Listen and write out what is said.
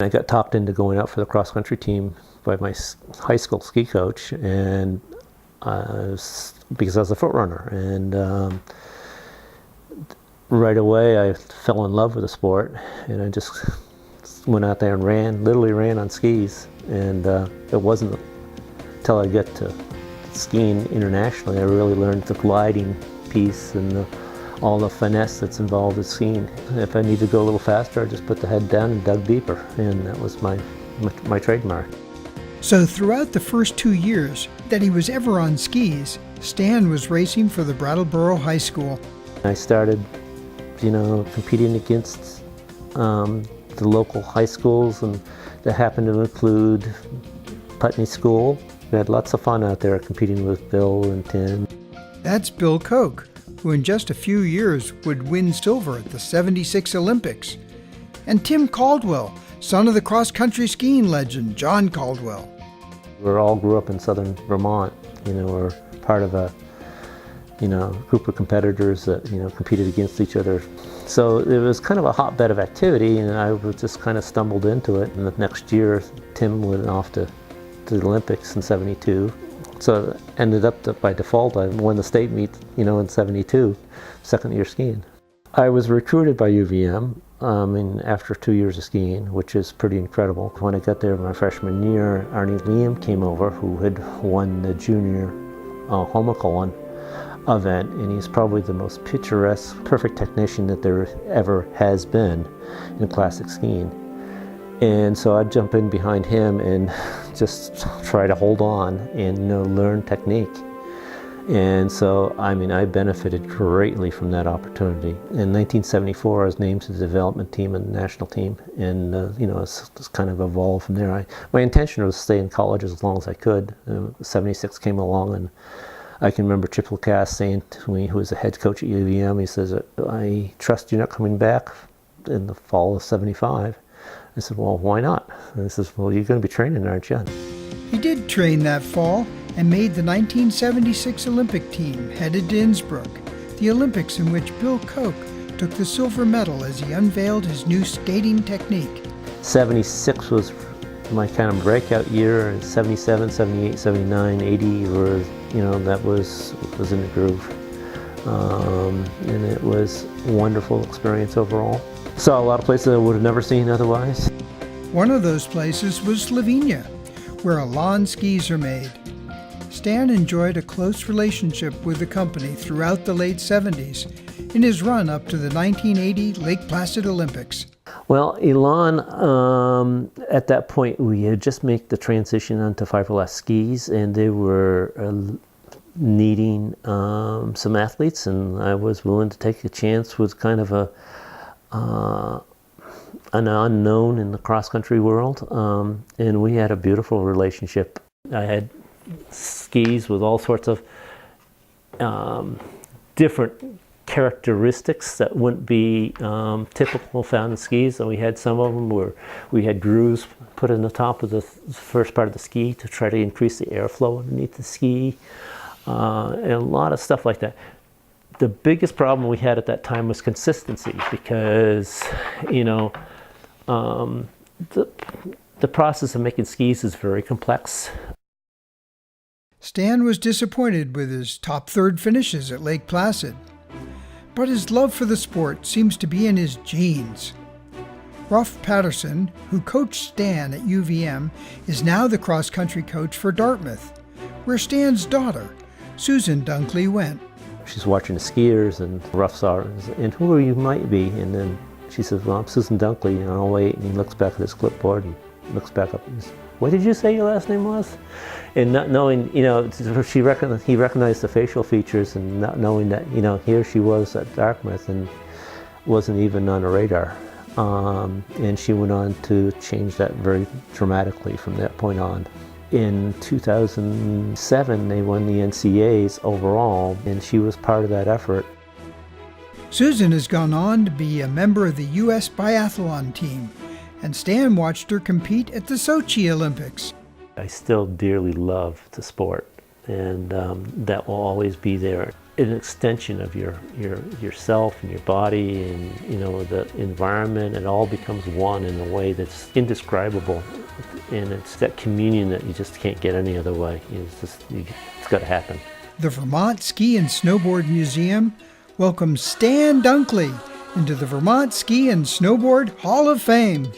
I got talked into going out for the cross-country team by my high school ski coach, and because I was a foot runner. And right away I fell in love with the sport, and I just went out there and literally ran on skis. And it wasn't until I got to skiing internationally I really learned the gliding piece and all the finesse that's involved in skiing. If I needed to go a little faster, I just put the head down and dug deeper, and that was my trademark. So throughout the first 2 years that he was ever on skis, Stan was racing for the Brattleboro High School. I started, competing against the local high schools, and that happened to include Putney School. We had lots of fun out there competing with Bill and Tim. That's Bill Koch, who in just a few years would win silver at the '76 Olympics. And Tim Caldwell, son of the cross-country skiing legend John Caldwell. We all grew up in southern Vermont. We're part of a group of competitors that competed against each other. So it was kind of a hotbed of activity, and I just kind of stumbled into it. And the next year, Tim went off to the Olympics in '72. So ended up by default, I won the state meet, in '72, second year skiing. I was recruited by UVM after 2 years of skiing, which is pretty incredible. When I got there my freshman year, Arnie Liam came over, who had won the junior Homocolon event, and he's probably the most picturesque, perfect technician that there ever has been in classic skiing. And so I'd jump in behind him and just try to hold on and learn technique. And so, I benefited greatly from that opportunity. In 1974, I was named to the development team and the national team, and it's kind of evolved from there. My intention was to stay in college as long as I could. '76 came along, and I can remember Chip Lacasse saying to me, who was the head coach at UVM, he says, "I trust you're not coming back in the fall of '75. I said, "Well, why not?" And he says, "Well, you're going to be training, aren't you?" He did train that fall and made the 1976 Olympic team, headed to Innsbruck, the Olympics in which Bill Koch took the silver medal as he unveiled his new skating technique. '76 was my kind of breakout year, and '77, '78, '79, '80 were, that was in the groove. And it was a wonderful experience overall. Saw a lot of places I would have never seen otherwise. One of those places was Slovenia, where Elan skis are made. Stan enjoyed a close relationship with the company throughout the late '70s in his run up to the 1980 Lake Placid Olympics. Well, Elan, at that point, we had just made the transition onto fiberglass skis, and they were needing some athletes, and I was willing to take a chance with kind of an unknown in the cross-country world, and we had a beautiful relationship. I had skis with all sorts of different characteristics that wouldn't be typical found in skis. So we had some of them where we had grooves put in the top of the first part of the ski to try to increase the airflow underneath the ski, and a lot of stuff like that. The biggest problem we had at that time was consistency, because the process of making skis is very complex. Stan was disappointed with his top third finishes at Lake Placid, but his love for the sport seems to be in his genes. Ruff Patterson, who coached Stan at UVM, is now the cross-country coach for Dartmouth, where Stan's daughter, Susan Dunklee, went. She's watching the skiers, and Ruff saw her, and who you might be, and then she says, "Well, I'm Susan Dunklee," and I'll wait, and he looks back at his clipboard and looks back up and says, "What did you say your last name was?" And not knowing, he recognized the facial features, and not knowing that, here she was at Dartmouth and wasn't even on the radar. And she went on to change that very dramatically from that point on. In 2007, they won the NCAAs overall, and she was part of that effort. Susan has gone on to be a member of the U.S. biathlon team, and Stan watched her compete at the Sochi Olympics. I still dearly love the sport, and that will always be there. an extension of yourself and your body, and the environment. It all becomes one in a way that's indescribable, and it's that communion that you just can't get any other way. It's got to happen. The Vermont Ski and Snowboard Museum welcomes Stan Dunklee into the Vermont Ski and Snowboard Hall of Fame.